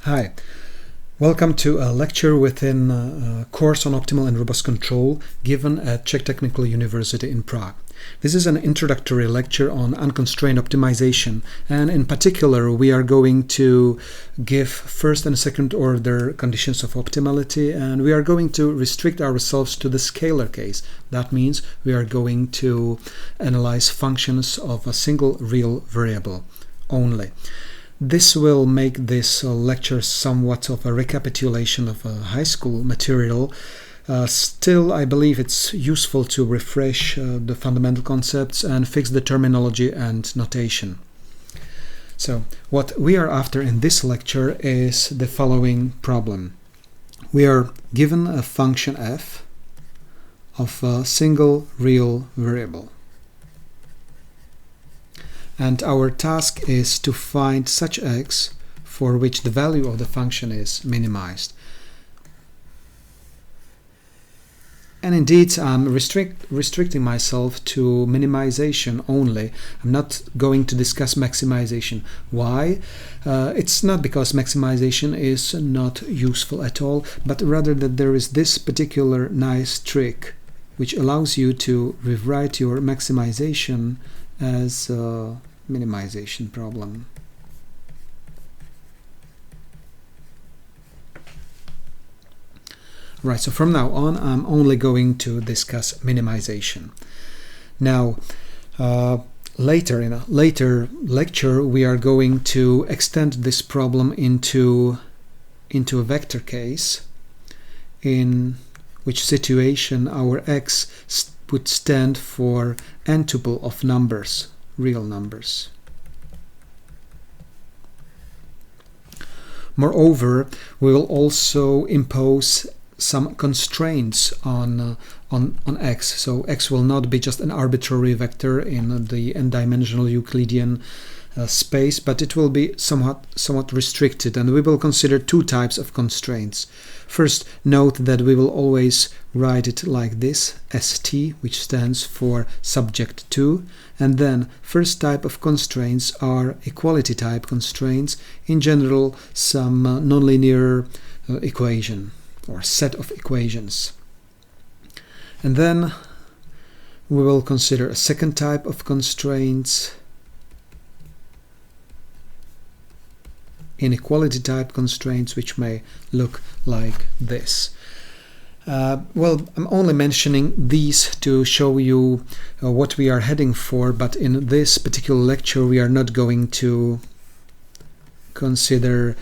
Hi, welcome to a lecture within a course on optimal and robust control given at Czech Technical University in Prague. This is an introductory lecture on unconstrained optimization, and in particular we are going to give first and second order conditions of optimality, and we are going to restrict ourselves to the scalar case. That means we are going to analyze functions of a single real variable only. This will make this lecture somewhat of a recapitulation of a high school material. Still, I believe it's useful to refresh the fundamental concepts and fix the terminology and notation. So, what we are after in this lecture is the following problem. We are given a function f of a single real variable. And our task is to find such x for which the value of the function is minimized. And indeed, I'm restricting myself to minimization only. I'm not going to discuss maximization. Why? It's not because maximization is not useful at all, but rather that there is this particular nice trick which allows you to rewrite your maximization as a minimization problem. Right, so from now on I'm only going to discuss minimization. Now, later in a later lecture we are going to extend this problem into a vector case, in which situation our x would stand for n tuple of numbers, real numbers. Moreover, we will also impose some constraints on x. So x will not be just an arbitrary vector in the n-dimensional Euclidean space, but it will be somewhat restricted, and we will consider two types of constraints. First, note that we will always write it like this, st, which stands for subject to, and then first type of constraints are equality type constraints, in general some nonlinear equation or set of equations. And then we will consider a second type of constraints, inequality type constraints, which may look like this. Well, I'm only mentioning these to show you what we are heading for, but in this particular lecture we are not going to consider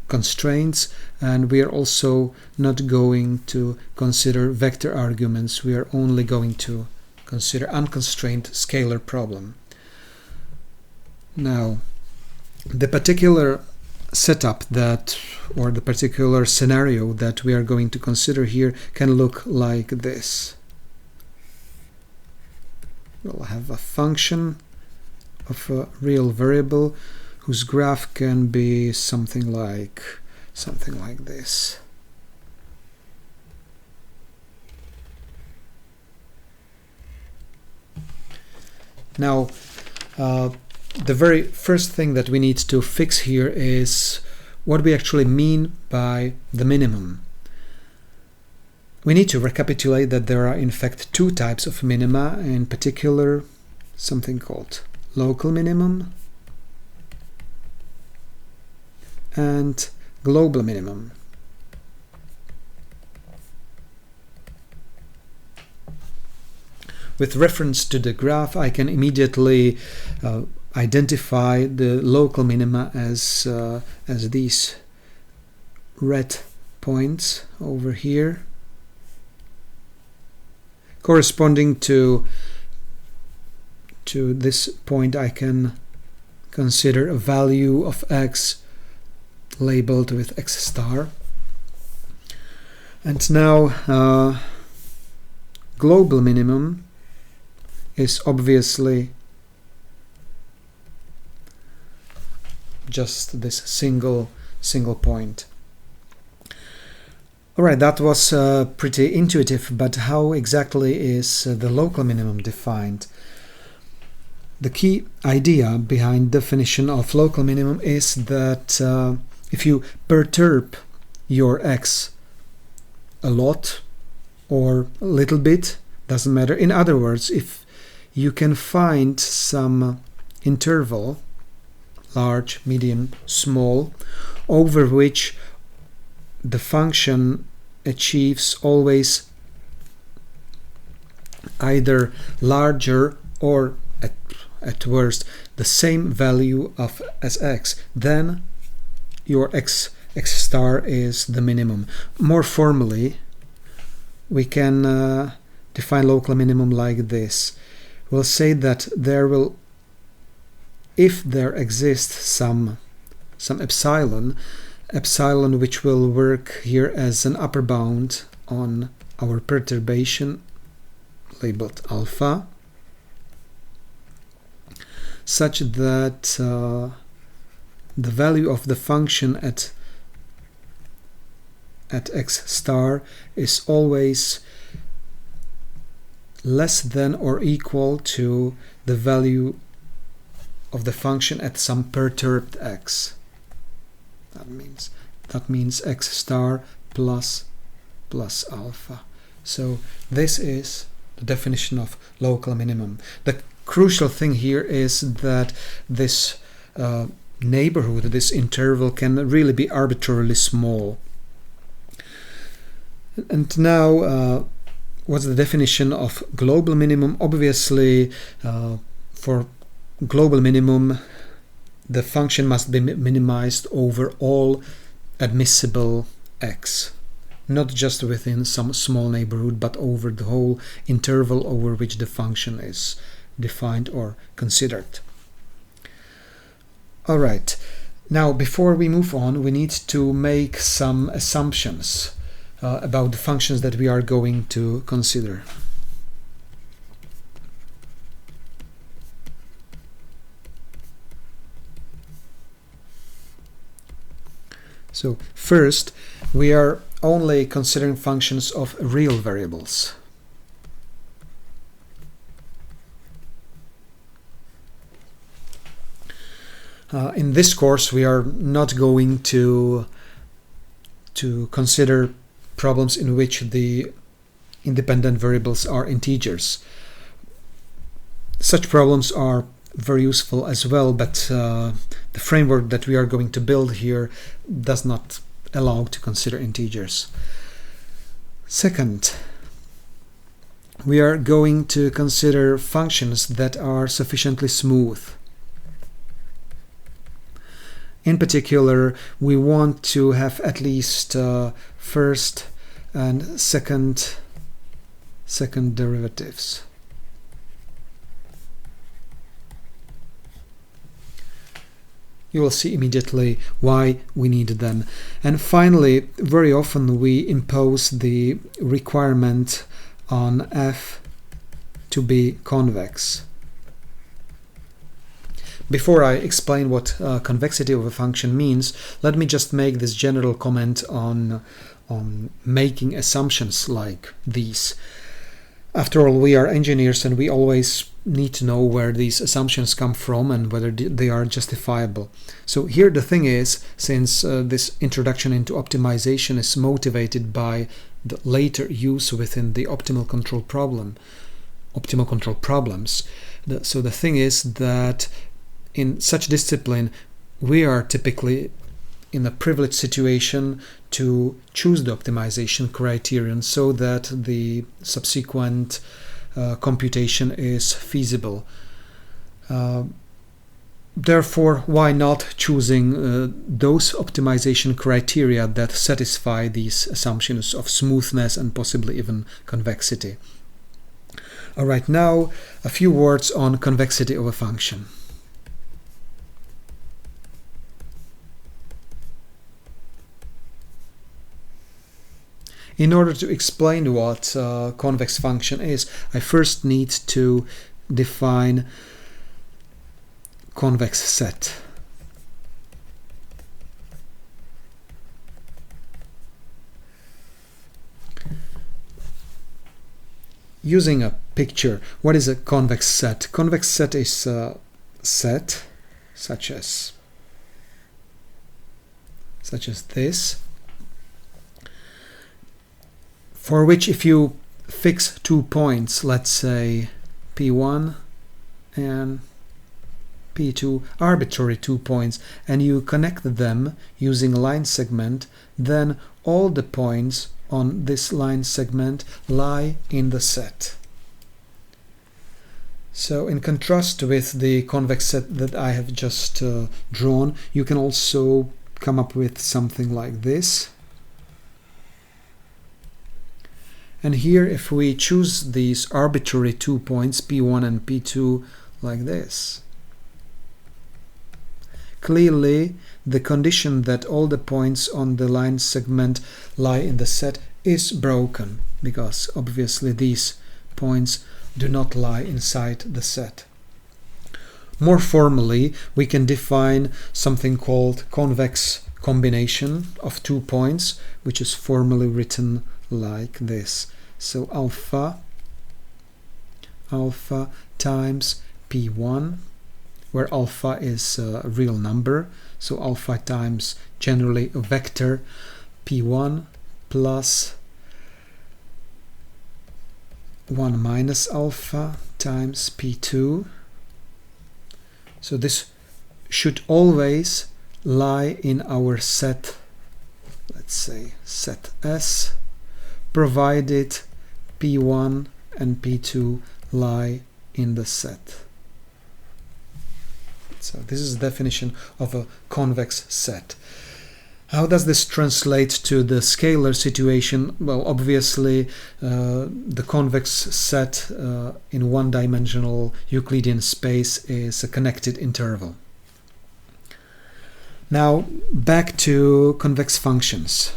constraints, and we are also not going to consider vector arguments. We are only going to consider unconstrained scalar problem. Now, the particular setup or the particular scenario that we are going to consider here can look like this. We'll have a function of a real variable whose graph can be something like this. Now, the very first thing that we need to fix here is what we actually mean by the minimum. We need to recapitulate that there are in fact two types of minima, in particular something called local minimum and global minimum. With reference to the graph, I can immediately identify the local minima as these red points over here, corresponding to this point. I can consider a value of x labeled with x star, and now global minimum is obviously just this single point. Alright, that was pretty intuitive, but how exactly is the local minimum defined? the key idea behind definition of local minimum is that if you perturb your x a lot or a little bit, doesn't matter. In other words, if you can find some interval, large, medium, small, over which the function achieves always either larger or at worst the same value of as x, then your x star is the minimum. More formally, we can define local minimum like this. We'll say that if there exists some epsilon which will work here as an upper bound on our perturbation labeled alpha, such that the value of the function at x star is always less than or equal to the value of the function at some perturbed x. That means x star plus alpha. So this is the definition of local minimum. The crucial thing here is that this neighborhood, this interval, can really be arbitrarily small. And now, what's the definition of global minimum? Obviously, for global minimum, the function must be minimized over all admissible x, not just within some small neighborhood, but over the whole interval over which the function is defined or considered. All right, now before we move on, we need to make some assumptions about the functions that we are going to consider. So first, we are only considering functions of real variables. In this course, we are not going to consider problems in which the independent variables are integers. Such problems are very useful as well, but the framework that we are going to build here does not allow to consider integers. Second, we are going to consider functions that are sufficiently smooth. In particular, we want to have at least first and second derivatives. You will see immediately why we need them. And finally, very often we impose the requirement on f to be convex. Before I explain what convexity of a function means, let me just make this general comment on making assumptions like these. After all, we are engineers and we always need to know where these assumptions come from and whether they are justifiable. So here the thing is, since this introduction into optimization is motivated by the later use within the optimal control problems, so the thing is that in such discipline we are typically in a privileged situation to choose the optimization criterion so that the subsequent computation is feasible. Therefore, why not choosing those optimization criteria that satisfy these assumptions of smoothness and possibly even convexity? All right, now a few words on convexity of a function. In order to explain what a convex function is, I first need to define convex set. Using a picture. What is a convex set? Convex set is a set such as this, for which if you fix 2 points, let's say P1 and P2, arbitrary 2 points, and you connect them using a line segment, then all the points on this line segment lie in the set. So in contrast with the convex set that I have just drawn, you can also come up with something like this. And here, if we choose these arbitrary 2 points, P1 and P2, like this, clearly the condition that all the points on the line segment lie in the set is broken, because obviously these points do not lie inside the set. More formally, we can define something called convex combination of 2 points, which is formally written like this. So alpha times P1, where alpha is a real number, so alpha times generally a vector P1 plus 1 minus alpha times P2. So this should always lie in our set, let's say set S, provided P1 and P2 lie in the set. So this is the definition of a convex set. How does this translate to the scalar situation? Well, obviously the convex set in one-dimensional Euclidean space is a connected interval. Now back to convex functions.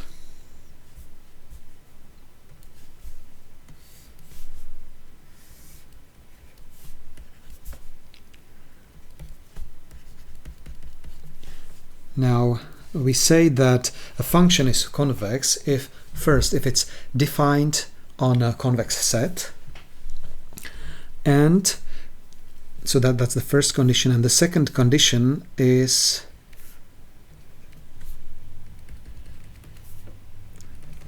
Now we say that a function is convex if it's defined on a convex set, and so that's the first condition, and the second condition is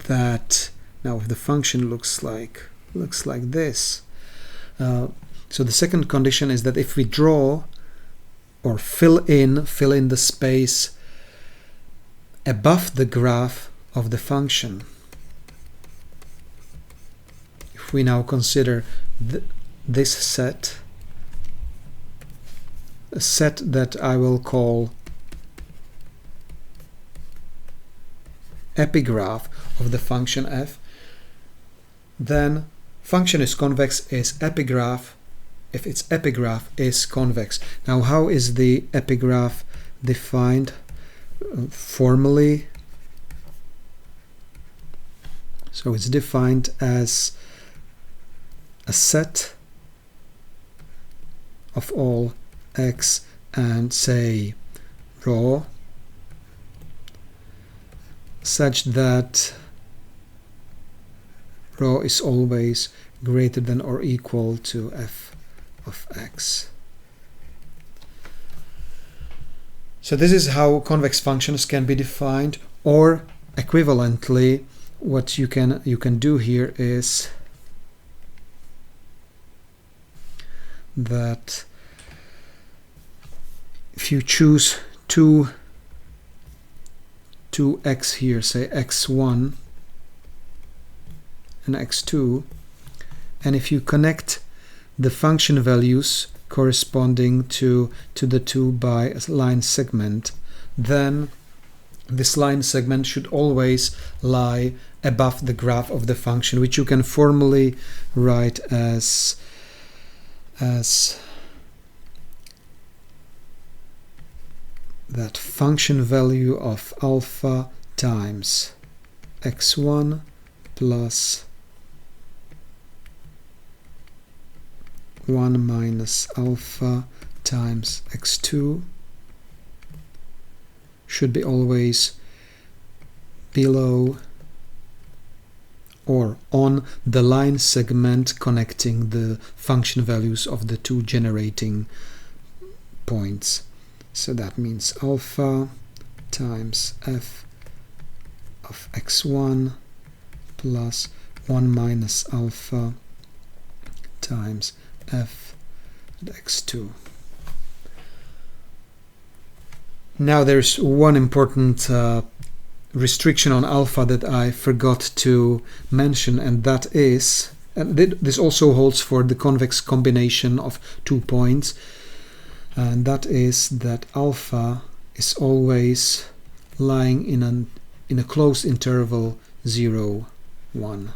that now if the function looks like this, so the second condition is that if we draw or fill in the space above the graph of the function, if we now consider this set, a set that I will call epigraph of the function f, then function is convex is epigraph if its epigraph is convex. Now how is the epigraph defined formally? So it's defined as a set of all x and say rho such that rho is always greater than or equal to f of x. So this is how convex functions can be defined, or equivalently what you can do here is that if you choose two x here, say x1 and x2, and if you connect the function values corresponding to the two by a line segment, then this line segment should always lie above the graph of the function, which you can formally write as that function value of alpha times x1 plus 1 minus alpha times x2 should be always below or on the line segment connecting the function values of the two generating points. So that means alpha times f of x1 plus 1 minus alpha times f at x2. Now there's one important restriction on alpha that I forgot to mention, and that is, and this also holds for the convex combination of 2 points, and that is that alpha is always lying in a closed interval 0, 1.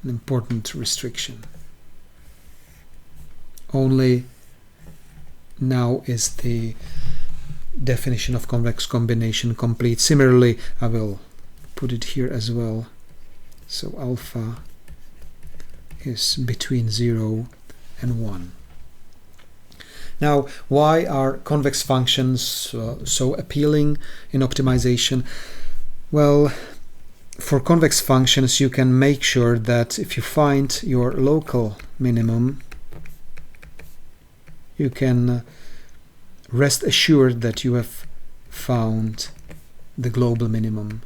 An important restriction. Only now is the definition of convex combination complete. Similarly, I will put it here as well. So alpha is between 0 and 1. Now, why are convex functions so appealing in optimization? Well, for convex functions, you can make sure that if you find your local minimum, you can rest assured that you have found the global minimum.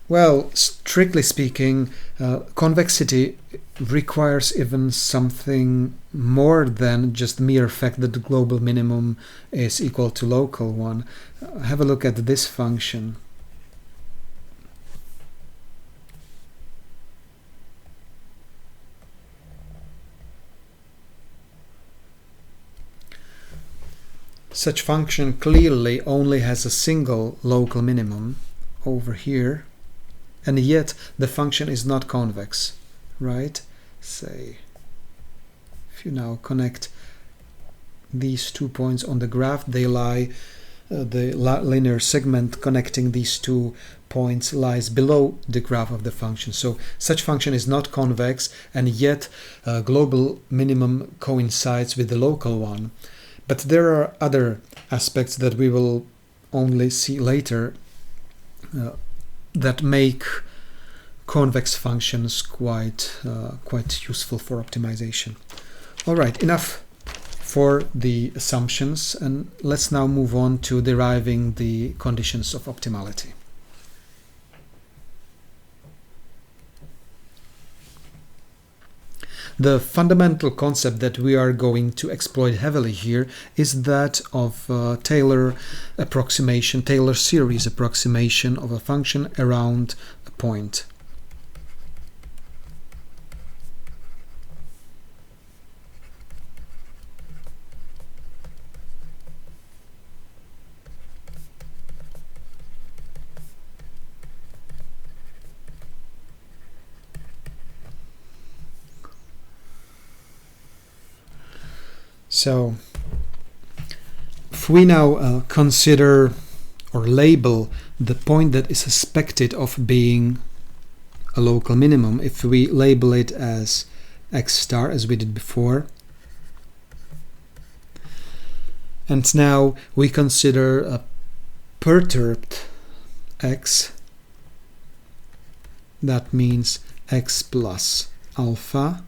Well, strictly speaking, convexity requires even something more than just the mere fact that the global minimum is equal to local one. Have a look at this function. Such function clearly only has a single local minimum over here, and yet the function is not convex, right? Say, if you now connect these 2 points on the graph, they lie, the linear segment connecting these 2 points lies below the graph of the function. So such function is not convex, and yet global minimum coincides with the local one. But there are other aspects that we will only see later that make convex functions quite useful for optimization. All right, enough for the assumptions, and let's now move on to deriving the conditions of optimality. The fundamental concept that we are going to exploit heavily here is that of Taylor approximation, Taylor series approximation of a function around a point. So, if we now consider or label the point that is suspected of being a local minimum, if we label it as x star as we did before, and now we consider a perturbed x, that means x plus alpha,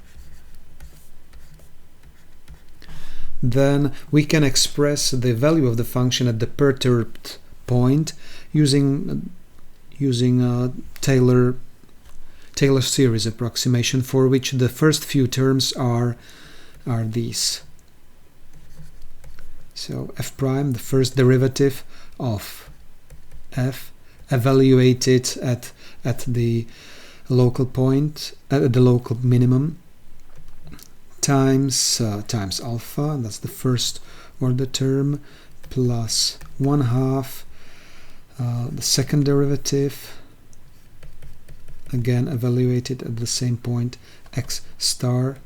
then we can express the value of the function at the perturbed point using Taylor series approximation, for which the first few terms are these. So f prime, the first derivative of f, evaluated at the local point, at the local minimum, times alpha, that's the first order term, plus 1/2 the second derivative, again evaluated at the same point, x star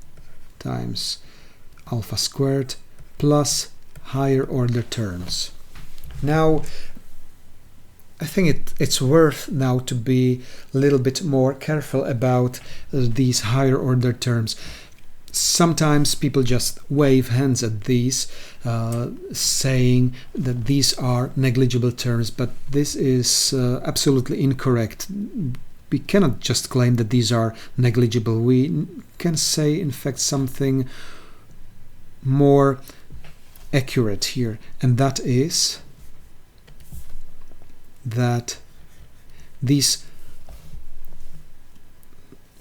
times alpha squared, plus higher order terms. Now I think it's worth now to be a little bit more careful about these higher order terms. Sometimes people just wave hands at these, saying that these are negligible terms, but this is absolutely incorrect. We cannot just claim that these are negligible. We can say, in fact, something more accurate here, and that is that these,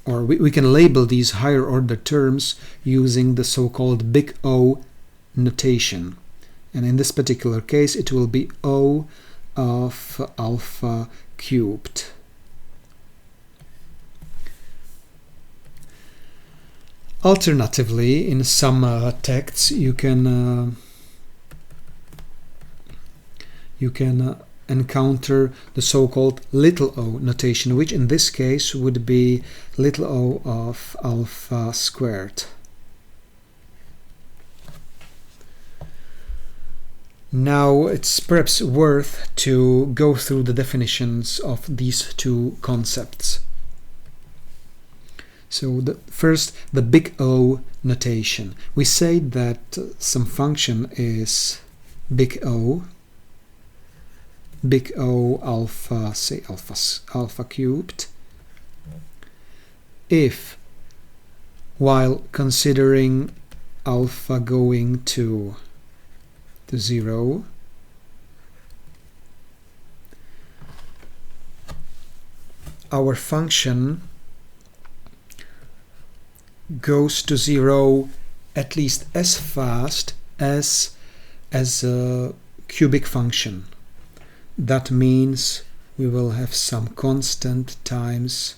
or we can label these higher order terms using the so-called big O notation. And in this particular case, it will be O of alpha cubed. Alternatively, in some texts, you can encounter the so-called little o notation, which in this case would be little o of alpha squared. Now it's perhaps worth to go through the definitions of these two concepts. So first, the big O notation. We say that some function is big O alpha, say alpha cubed, if while considering alpha going to 0, our function goes to 0 at least as fast as a cubic function. That means we will have some constant times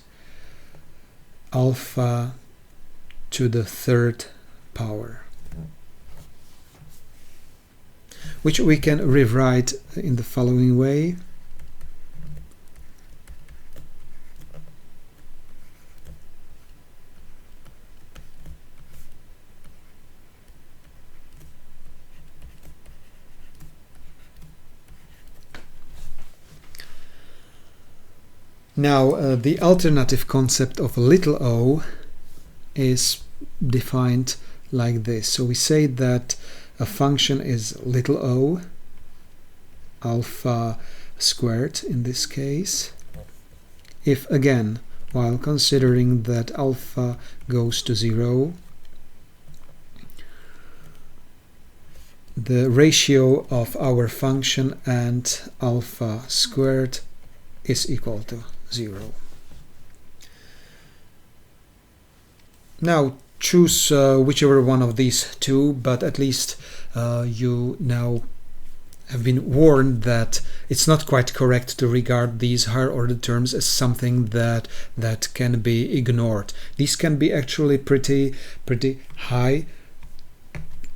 alpha to the third power, which we can rewrite in the following way. Now, the alternative concept of little o is defined like this. So we say that a function is little o, alpha squared in this case, if again, while considering that alpha goes to 0, the ratio of our function and alpha squared is equal to 0. Now choose whichever one of these two, but at least you now have been warned that it's not quite correct to regard these higher order terms as something that can be ignored. These can be actually pretty high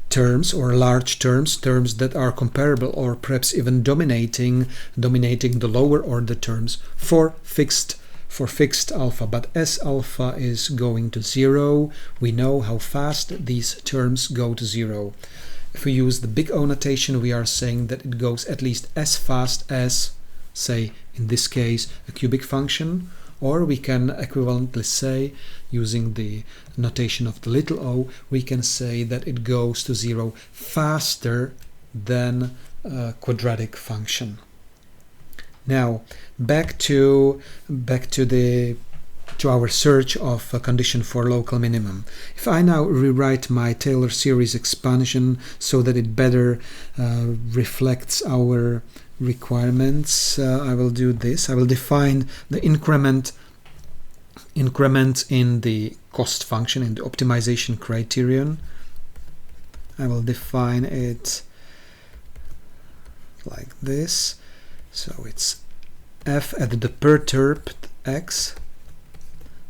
terms or large terms that are comparable or perhaps even dominating the lower order terms for fixed alpha. But as alpha is going to 0, we know how fast these terms go to 0. If we use the big O notation, we are saying that it goes at least as fast as, say, in this case, a cubic function, or we can equivalently say, using the notation of the little o, we can say that it goes to 0 faster than a quadratic function. Now, back to our search of a condition for local minimum. If I now rewrite my Taylor series expansion so that it better reflects our requirements, I will do this. I will define the increment in the cost function, in the optimization criterion. I will define it like this. So it's f at the perturbed x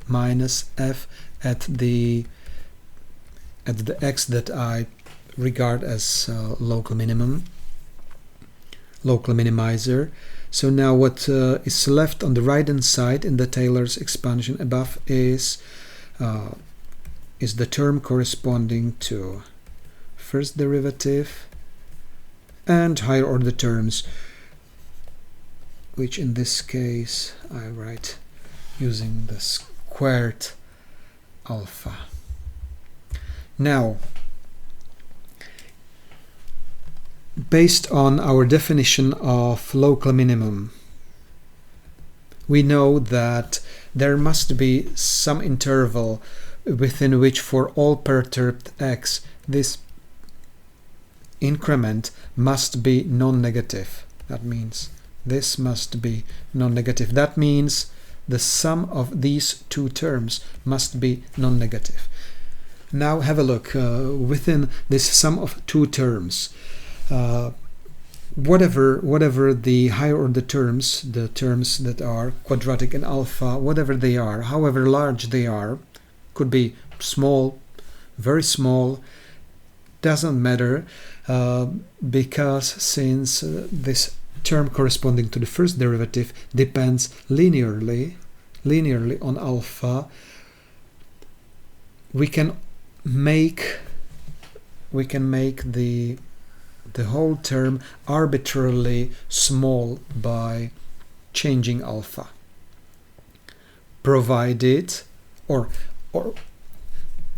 minus f at the x that I regard as local minimum, local minimizer. So now what is left on the right hand side in the Taylor's expansion above is the term corresponding to first derivative and higher order terms, which in this case I write using the squared alpha. Now, based on our definition of local minimum, we know that there must be some interval within which for all perturbed x this increment must be non-negative. That means this must be non-negative. That means the sum of these two terms must be non-negative. Now have a look within this sum of two terms. Whatever the higher order terms, the terms that are quadratic in alpha, whatever they are, however large they are, could be small, very small, doesn't matter, because since this term corresponding to the first derivative depends linearly on alpha, we can make the whole term arbitrarily small by changing alpha, provided, or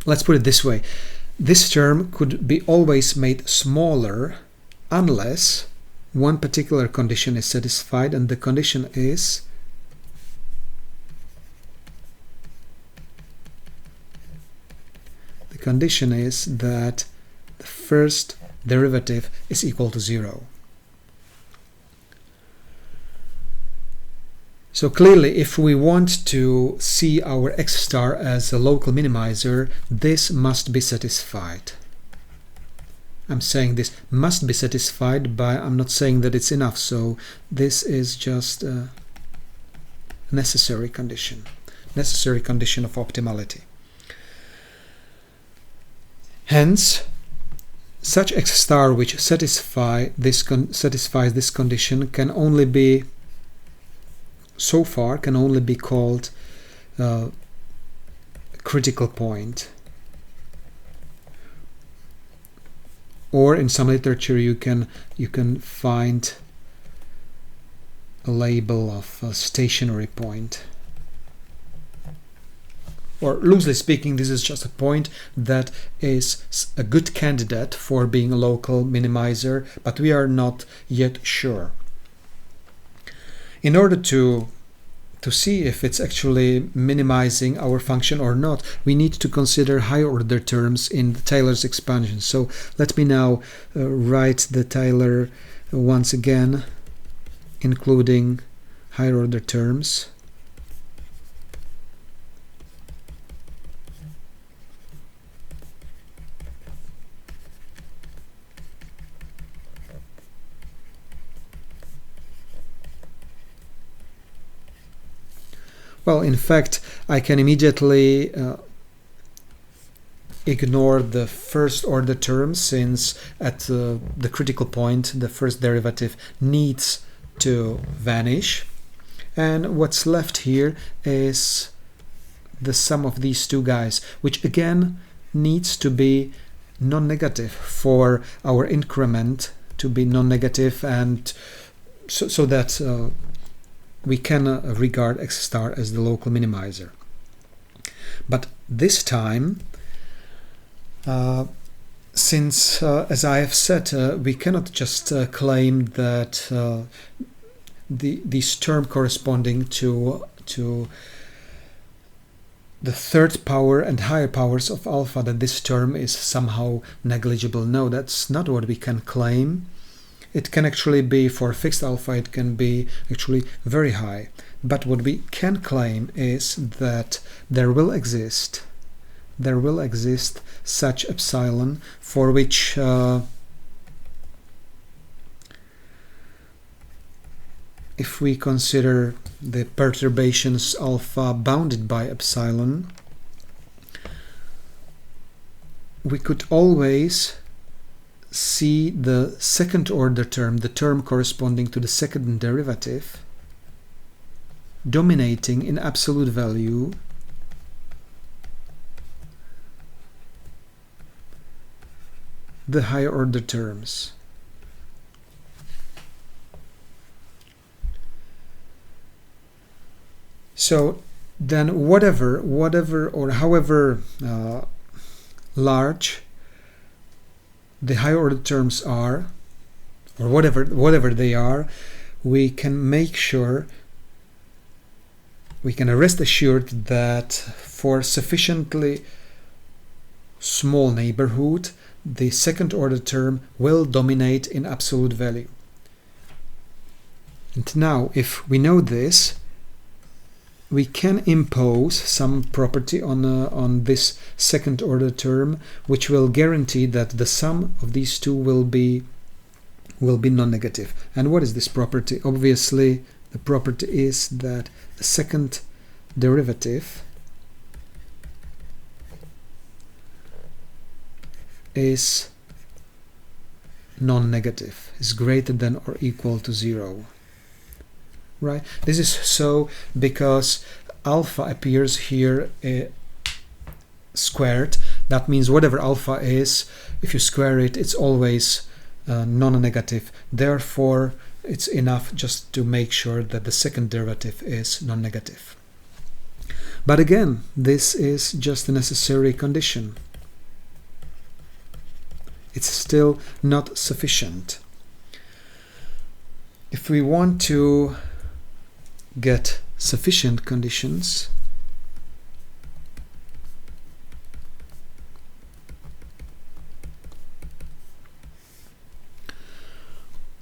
let's put it this way, this term could be always made smaller unless one particular condition is satisfied, and the condition is that the first derivative is equal to 0. So clearly, if we want to see our x star as a local minimizer, this must be satisfied. I'm saying this must be satisfied, but I'm not saying that it's enough. So this is just a necessary condition of optimality. Hence, such x star which satisfies this condition can only be called critical point, or in some literature you can find a label of a stationary point. Or loosely speaking, this is just a point that is a good candidate for being a local minimizer, but we are not yet sure. In order to see if it's actually minimizing our function or not, we need to consider higher order terms in the Taylor's expansion. So let me now write the Taylor once again, including higher order terms. Well, in fact, I can immediately ignore the first order terms, since at the critical point the first derivative needs to vanish, and what's left here is the sum of these two guys, which again needs to be non-negative for our increment to be non-negative, and so that we can regard x star as the local minimizer. But this time, since, as I have said, we cannot just claim that this term corresponding to the third power and higher powers of alpha, that this term is somehow negligible. No, that's not what we can claim. It can actually be, for fixed alpha, it can be actually very high. But what we can claim is that there will exist such epsilon for which if we consider the perturbations alpha bounded by epsilon, we could always see the second order term, the term corresponding to the second derivative, dominating in absolute value the higher order terms. So then whatever or however large the higher order terms are, or whatever they are, we can make sure, we can rest assured that for sufficiently small neighborhood, the second order term will dominate in absolute value. And now, if we know this, we can impose some property on this second order term, which will guarantee that the sum of these two will be non-negative. And what is this property? Obviously, the property is that the second derivative is non-negative, is greater than or equal to 0. Right? This is so because alpha appears here squared. That means whatever alpha is, if you square it, it's always non-negative. Therefore, it's enough just to make sure that the second derivative is non-negative. But again, this is just a necessary condition. It's still not sufficient. If we want to get sufficient conditions,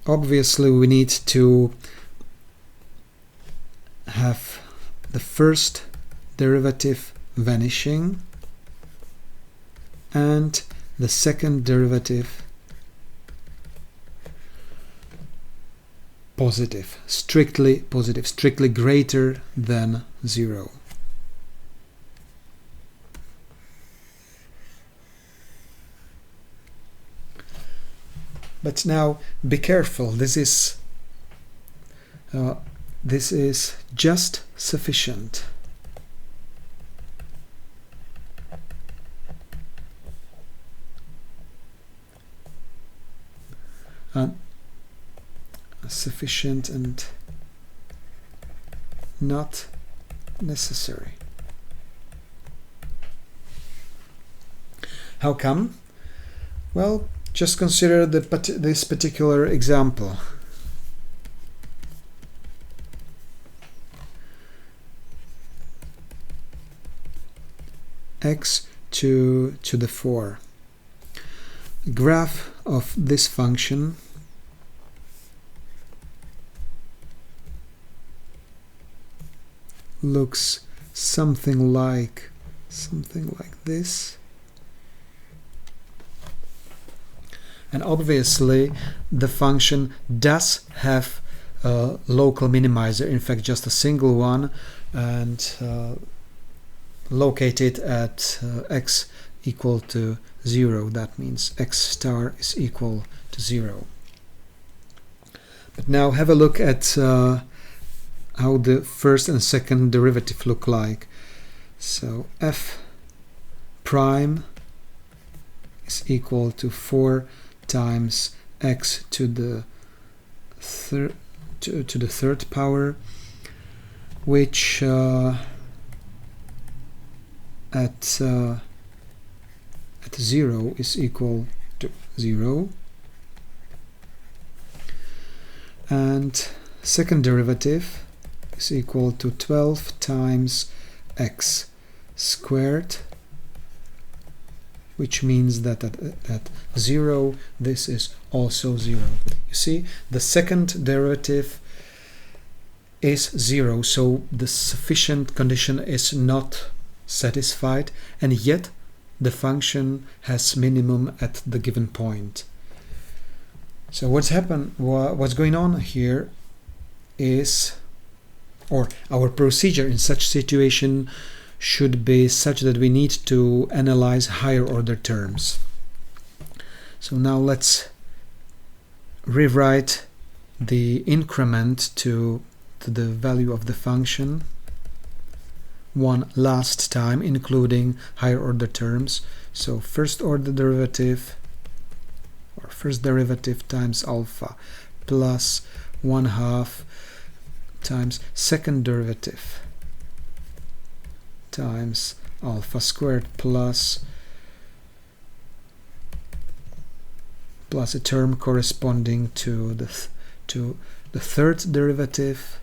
obviously we need to have the first derivative vanishing and the second derivative positive, strictly greater than 0. But now be careful, this is just sufficient. Sufficient and not necessary. How come? Well, just consider this particular example. X to the 4. The graph of this function looks something like this. And obviously the function does have a local minimizer, in fact just a single one, and located at x equal to 0. That means x star is equal to 0. But now have a look at how the first and second derivative look like. So f prime is equal to 4 times x to the third power, which at 0 is equal to 0, and second derivative is equal to 12 times x squared, which means that at 0 this is also 0. You see, the second derivative is 0, so the sufficient condition is not satisfied, and yet the function has minimum at the given point. So what's going on here is, or our procedure in such situation should be such that we need to analyze higher order terms. So now let's rewrite the increment to the value of the function one last time, including higher order terms. So first order derivative, or first derivative times alpha plus 1/2 times second derivative times alpha squared plus plus a term corresponding to the third derivative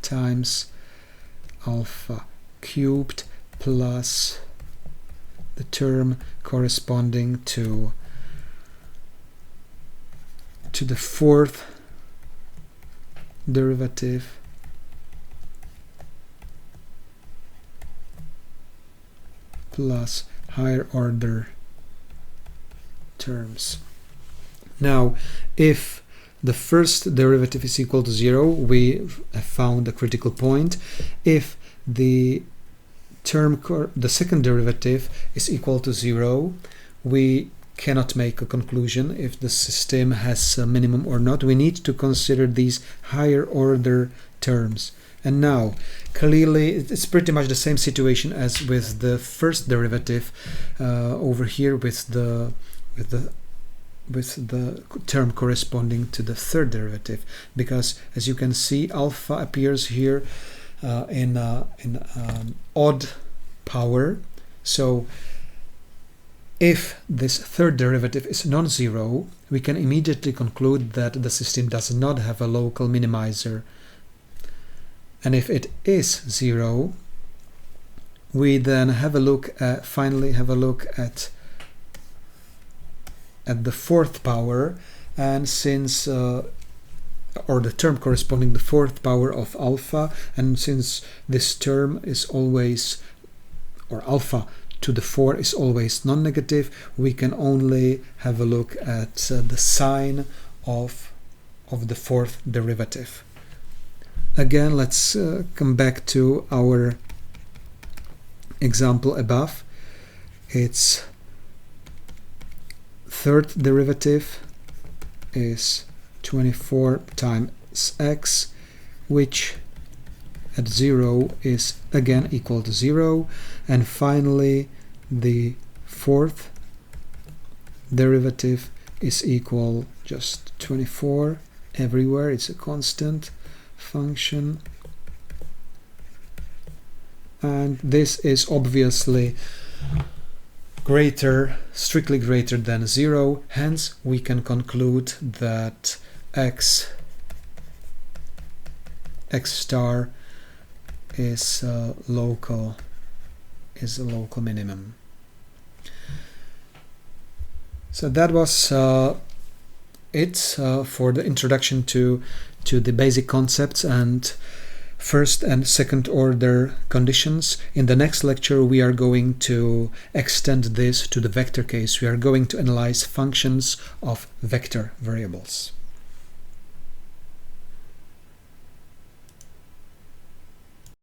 times alpha cubed plus the term corresponding to the fourth derivative plus higher order terms. Now, if the first derivative is equal to 0, we have found a critical point. If the second derivative is equal to 0, we cannot make a conclusion if the system has a minimum or not. We need to consider these higher order terms. And now, clearly, it's pretty much the same situation as with the first derivative over here with the term corresponding to the third derivative, because as you can see, alpha appears here in odd power. So if this third derivative is non-zero, we can immediately conclude that the system does not have a local minimizer. And if it is 0, we then finally have a look at the fourth power, and since or the term corresponding to the fourth power of alpha, and since this term is always, or alpha to the 4 is always non-negative, we can only have a look at the sign of the fourth derivative. Again, let's come back to our example above. Its third derivative is 24 times x, which at 0 is again equal to 0. And finally, the fourth derivative is equal just 24 everywhere. It's a constant function. And this is obviously strictly greater than 0. Hence, we can conclude that x star is a local minimum. So that was it for the introduction to the basic concepts and first and second order conditions. In the next lecture, we are going to extend this to the vector case. We are going to analyze functions of vector variables.